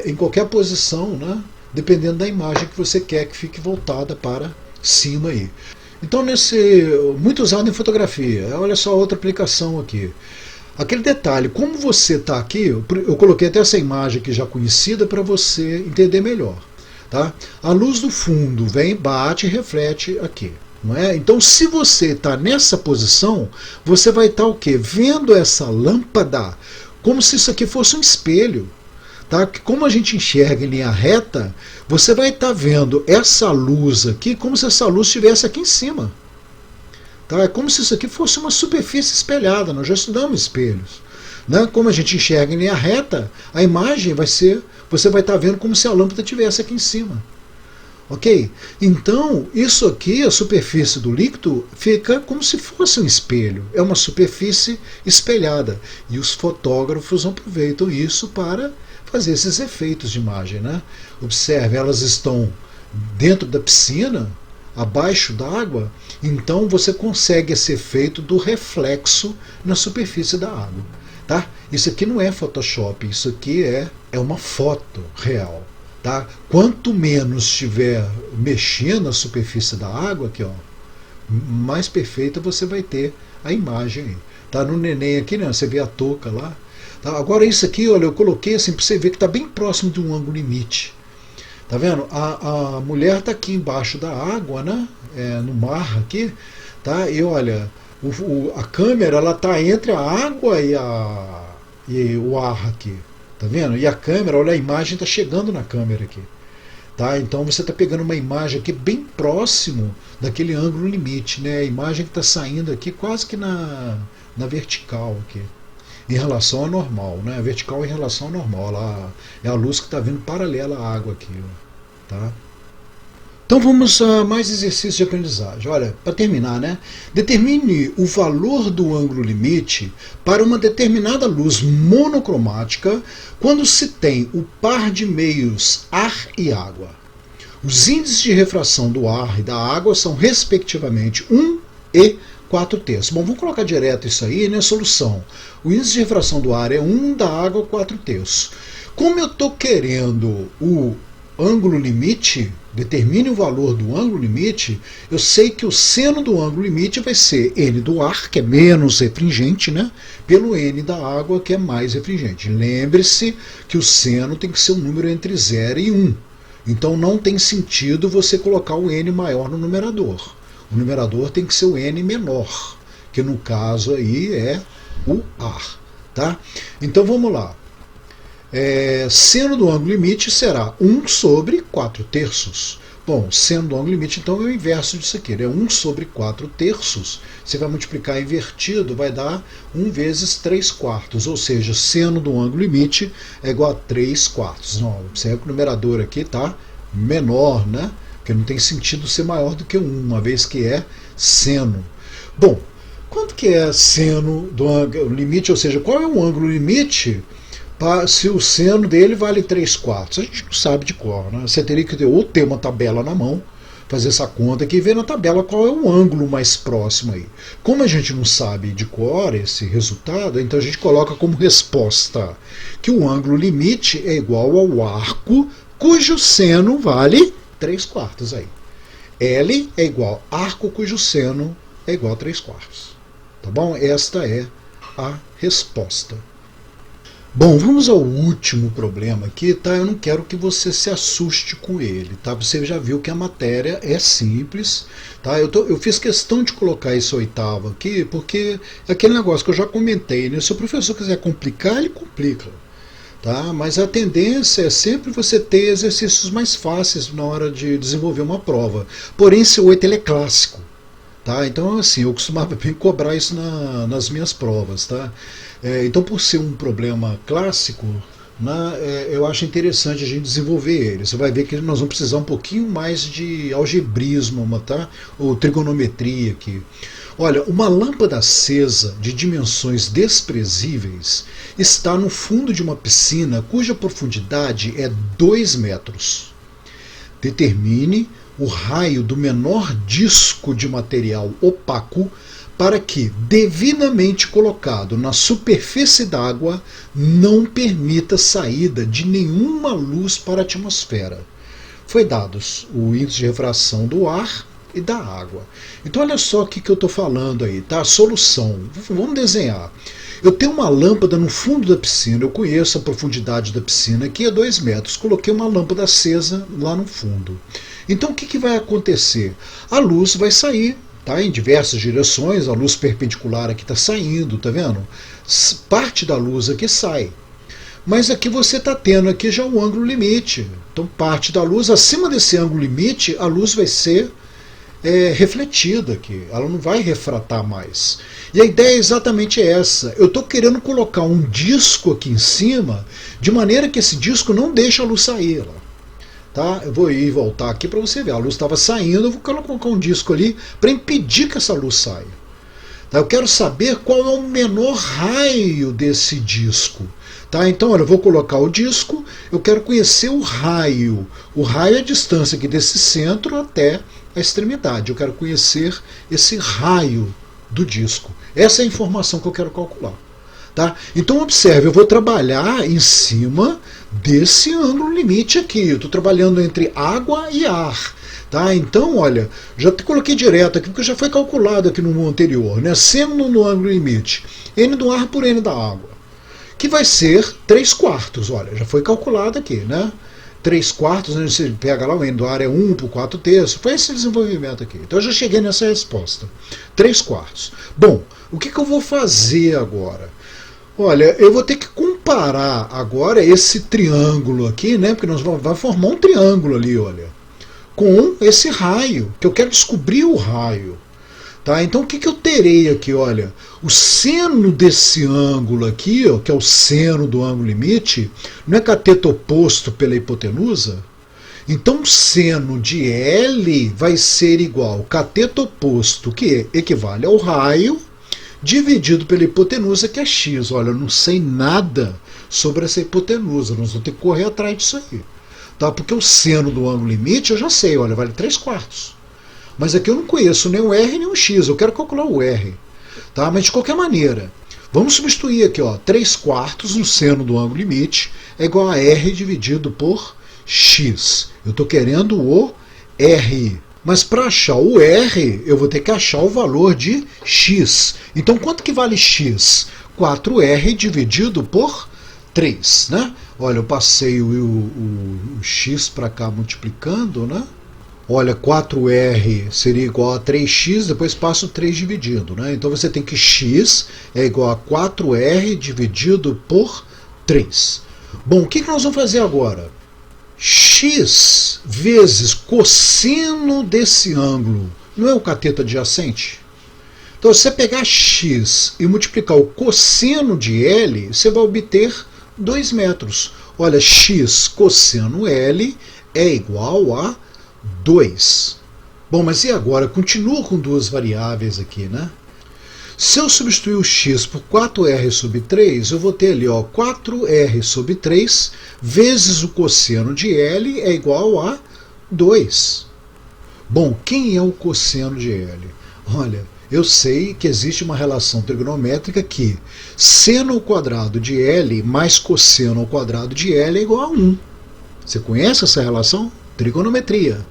em qualquer posição, né? Dependendo da imagem que você quer que fique voltada para cima aí. Então, muito usado em fotografia. Olha só outra aplicação aqui. Aquele detalhe, como você está aqui, eu coloquei até essa imagem aqui já conhecida para você entender melhor. Tá? A luz do fundo vem, bate e reflete aqui. Não é? Então, se você está nessa posição, você vai estar o quê? Vendo essa lâmpada como se isso aqui fosse um espelho. Tá? Como a gente enxerga em linha reta, você vai estar vendo essa luz aqui como se essa luz estivesse aqui em cima. Tá? É como se isso aqui fosse uma superfície espelhada. Nós já estudamos espelhos. Né? Como a gente enxerga em linha reta, a imagem vai ser... Você vai estar vendo como se a lâmpada estivesse aqui em cima. Ok? Então, isso aqui, a superfície do líquido, fica como se fosse um espelho. É uma superfície espelhada. E os fotógrafos aproveitam isso para fazer esses efeitos de imagem. Né? Observe, elas estão dentro da piscina, abaixo d'água, então você consegue esse efeito do reflexo na superfície da água. Tá? Isso aqui não é Photoshop, isso aqui é uma foto real. Tá? Quanto menos estiver mexendo a superfície da água, aqui, ó, mais perfeita você vai ter a imagem aí. Tá no neném aqui, né? Você vê a touca lá. Tá? Agora isso aqui, olha, eu coloquei assim para você ver que está bem próximo de um ângulo limite. Tá vendo? A mulher está aqui embaixo da água, né? No mar aqui, tá? E olha, a câmera ela está entre a água e o ar aqui, tá vendo? E a câmera, olha, a imagem está chegando na câmera aqui. Tá? Então você está pegando uma imagem aqui bem próximo daquele ângulo limite, né? A imagem que está saindo aqui quase que na vertical aqui, em relação ao normal, né? A vertical em relação ao normal, lá é a luz que está vindo paralela à água aqui, tá? Então vamos a mais exercícios de aprendizagem. Olha, para terminar, né? Determine o valor do ângulo limite para uma determinada luz monocromática quando se tem o par de meios ar e água. Os índices de refração do ar e da água são respectivamente 1 e 4/3. Bom, vamos colocar direto isso aí, né? Solução. O índice de refração do ar é 1, da água 4/3. Como eu estou querendo o ângulo limite, determine o valor do ângulo limite, eu sei que o seno do ângulo limite vai ser N do ar, que é menos refringente, né, pelo N da água, que é mais refringente. Lembre-se que o seno tem que ser um número entre 0 e 1. Então não tem sentido você colocar o N maior no numerador. O numerador tem que ser o N menor, que no caso aí é o ar. Tá? Então vamos lá. Seno do ângulo limite será 1 sobre 4/3. Bom, seno do ângulo limite então é o inverso disso aqui, é 1 sobre 4/3. Você vai multiplicar invertido, vai dar 1 vezes 3/4, ou seja, seno do ângulo limite é igual a 3/4. Não, observe que o numerador aqui está menor, né? Porque não tem sentido ser maior do que 1, uma vez que é seno. Bom, quanto que é seno do ângulo limite, ou seja, qual é o ângulo limite se o seno dele vale 3/4? A gente não sabe de cor, né? Você teria que ou ter uma tabela na mão, fazer essa conta aqui e ver na tabela qual é o ângulo mais próximo aí. Como a gente não sabe de cor esse resultado, então a gente coloca como resposta que o ângulo limite é igual ao arco cujo seno vale 3/4 aí. L é igual arco cujo seno é igual a 3/4. Tá bom? Esta é a resposta. Bom, vamos ao último problema aqui, tá? Eu não quero que você se assuste com ele, tá? Você já viu que a matéria é simples, tá? Eu fiz questão de colocar esse oitavo aqui, porque é aquele negócio que eu já comentei, né? Se o professor quiser complicar, ele complica, tá? Mas a tendência é sempre você ter exercícios mais fáceis na hora de desenvolver uma prova. Porém, esse 8 ele é clássico. Tá? Então, assim, eu costumava bem cobrar isso nas minhas provas. Tá? Então, por ser um problema clássico, né, eu acho interessante a gente desenvolver ele. Você vai ver que nós vamos precisar um pouquinho mais de algebrismo, tá? Ou trigonometria aqui. Olha, uma lâmpada acesa de dimensões desprezíveis está no fundo de uma piscina cuja profundidade é 2 metros. Determine o raio do menor disco de material opaco para que, devidamente colocado na superfície d'água, não permita saída de nenhuma luz para a atmosfera. Foi dados o índice de refração do ar e da água. Então olha só o que eu estou falando aí, tá? A solução. Vamos desenhar. Eu tenho uma lâmpada no fundo da piscina, eu conheço a profundidade da piscina, aqui é 2 metros. Coloquei uma lâmpada acesa lá no fundo. Então o que vai acontecer? A luz vai sair, tá? Em diversas direções, a luz perpendicular aqui está saindo, tá vendo? Parte da luz aqui sai. Mas aqui você está tendo aqui já o ângulo limite. Então parte da luz, acima desse ângulo limite, a luz vai ser refletida aqui. Ela não vai refratar mais. E a ideia é exatamente essa. Eu estou querendo colocar um disco aqui em cima, de maneira que esse disco não deixe a luz sair. Tá? Eu vou ir e voltar aqui para você ver. A luz estava saindo, eu vou colocar um disco ali para impedir que essa luz saia. Tá? Eu quero saber qual é o menor raio desse disco. Tá? Então, olha, eu vou colocar o disco, eu quero conhecer o raio. O raio é a distância aqui desse centro até a extremidade. Eu quero conhecer esse raio do disco. Essa é a informação que eu quero calcular. Tá? Então observe, eu vou trabalhar em cima desse ângulo limite aqui. Eu estou trabalhando entre água e ar. Tá? Então, olha, já te coloquei direto aqui, porque já foi calculado aqui no anterior, né? Seno no ângulo limite, n do ar por n da água, que vai ser 3/4, olha, já foi calculado aqui, né? 3/4, né? Você pega lá, o n do ar é 1 por 4/3, foi esse desenvolvimento aqui. Então eu já cheguei nessa resposta, 3/4. Bom, o que eu vou fazer agora? Olha, eu vou ter que comparar agora esse triângulo aqui, né? Porque nós vamos formar um triângulo ali, olha, com esse raio, que eu quero descobrir o raio. Tá? Então o que eu terei aqui? Olha, o seno desse ângulo aqui, ó, que é o seno do ângulo limite, não é cateto oposto pela hipotenusa? Então o seno de L vai ser igual ao cateto oposto, que equivale ao raio, dividido pela hipotenusa, que é x. Olha, eu não sei nada sobre essa hipotenusa, nós vamos ter que correr atrás disso aí. Tá? Porque o seno do ângulo limite eu já sei, olha, vale 3/4. Mas aqui eu não conheço nem o R nem o X, eu quero calcular o R. Tá? Mas de qualquer maneira, vamos substituir aqui, ó, 3/4 no seno do ângulo limite é igual a R dividido por X. Eu estou querendo o R. Mas para achar o R, eu vou ter que achar o valor de X. Então quanto que vale X? 4R dividido por 3, né? Olha, eu passei o X para cá multiplicando, né? Olha, 4R seria igual a 3x, depois passo 3 dividindo, né? Então você tem que x é igual a 4R dividido por 3. Bom, o que nós vamos fazer agora? X vezes cosseno desse ângulo, não é o cateto adjacente? Então, se você pegar x e multiplicar o cosseno de L, você vai obter 2 metros. Olha, x cosseno L é igual a 2. Bom, mas e agora? Continuo com duas variáveis aqui, né? Se eu substituir o x por 4R sobre 3, eu vou ter ali, ó, 4R sobre 3 vezes o cosseno de L é igual a 2. Bom, quem é o cosseno de L? Olha, eu sei que existe uma relação trigonométrica que seno ao quadrado de L mais cosseno ao quadrado de L é igual a 1. Você conhece essa relação? Trigonometria.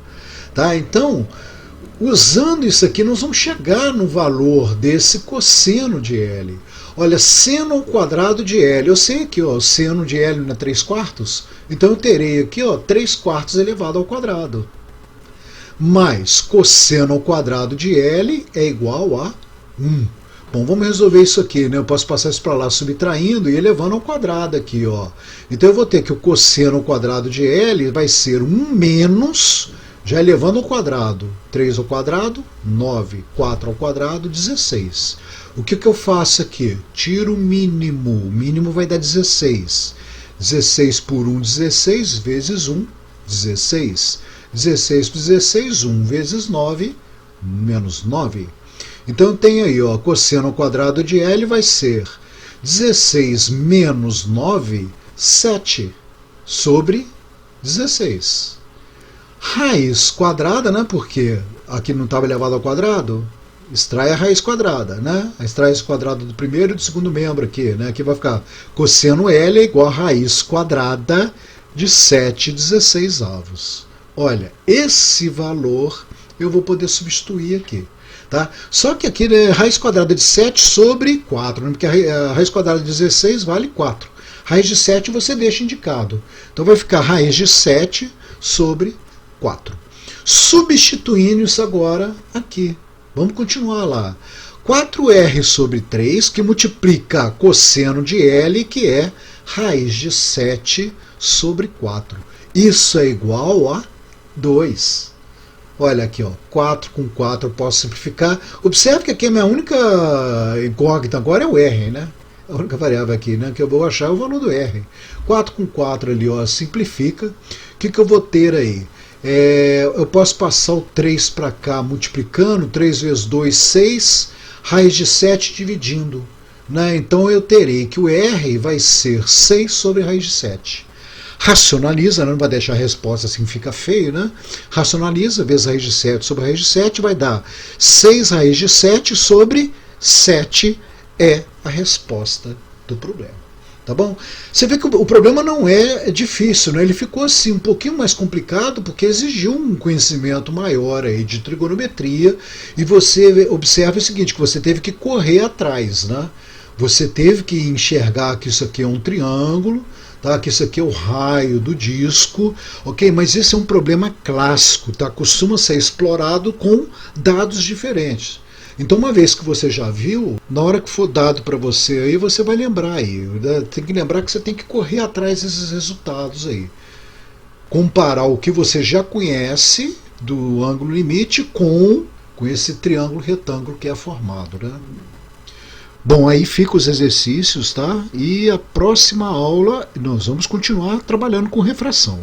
Tá? Então, usando isso aqui, nós vamos chegar no valor desse cosseno de L. Olha, seno ao quadrado de L. Eu sei aqui, ó, o seno de L não é 3/4. Então eu terei aqui, ó, 3/4 elevado ao quadrado. Mais cosseno ao quadrado de L é igual a 1. Bom, vamos resolver isso aqui, né? Eu posso passar isso para lá subtraindo e elevando ao quadrado aqui, ó. Então eu vou ter que o cosseno ao quadrado de L vai ser 1 menos, já elevando ao quadrado, 3 ao quadrado, 9, 4 ao quadrado, 16. O que eu faço aqui? Tiro o mínimo vai dar 16. 16 por 1, 16, vezes 1, 16. 16 por 16, 1 vezes 9, menos 9. Então eu tenho aí, ó, cosseno ao quadrado de L vai ser 16 menos 9, 7, sobre 16. Raiz quadrada, né? Porque aqui não estava elevado ao quadrado, extrai a raiz quadrada, né? Extrai a raiz quadrada do primeiro e do segundo membro aqui, né? Aqui vai ficar cosseno L é igual a raiz quadrada de 7/16. Olha, esse valor eu vou poder substituir aqui. Tá? Só que aqui é raiz quadrada de 7 sobre 4, né? Porque a raiz quadrada de 16 vale 4. Raiz de 7 você deixa indicado. Então vai ficar raiz de 7 sobre 4. Substituindo isso agora aqui. Vamos continuar lá. 4R sobre 3, que multiplica cosseno de L, que é raiz de 7 sobre 4. Isso é igual a 2. Olha aqui, ó, 4 com 4 eu posso simplificar. Observe que aqui a minha única incógnita agora é o R, né? A única variável aqui, né, que eu vou achar é o valor do R. 4 com 4 ali, ó, simplifica. O que eu vou ter aí? Eu posso passar o 3 para cá multiplicando, 3 vezes 2, 6, raiz de 7 dividindo. Né? Então eu terei que o R vai ser 6 sobre raiz de 7. Racionaliza, né? Não vai deixar a resposta assim, fica feio, né? Racionaliza, vezes raiz de 7 sobre raiz de 7 vai dar 6 raiz de 7 sobre 7 é a resposta do problema. Tá bom? Você vê que o problema não é difícil, né? Ele ficou assim um pouquinho mais complicado porque exigiu um conhecimento maior aí de trigonometria, e você observa o seguinte, que você teve que correr atrás, né? Você teve que enxergar que isso aqui é um triângulo, tá? Que isso aqui é o raio do disco, ok? Mas esse é um problema clássico, tá? Costuma ser explorado com dados diferentes. Então, uma vez que você já viu, na hora que for dado para você aí, você vai lembrar aí. Tem que lembrar que você tem que correr atrás desses resultados aí. Comparar o que você já conhece do ângulo limite com esse triângulo retângulo que é formado, né? Bom, aí ficam os exercícios, tá? E a próxima aula nós vamos continuar trabalhando com refração.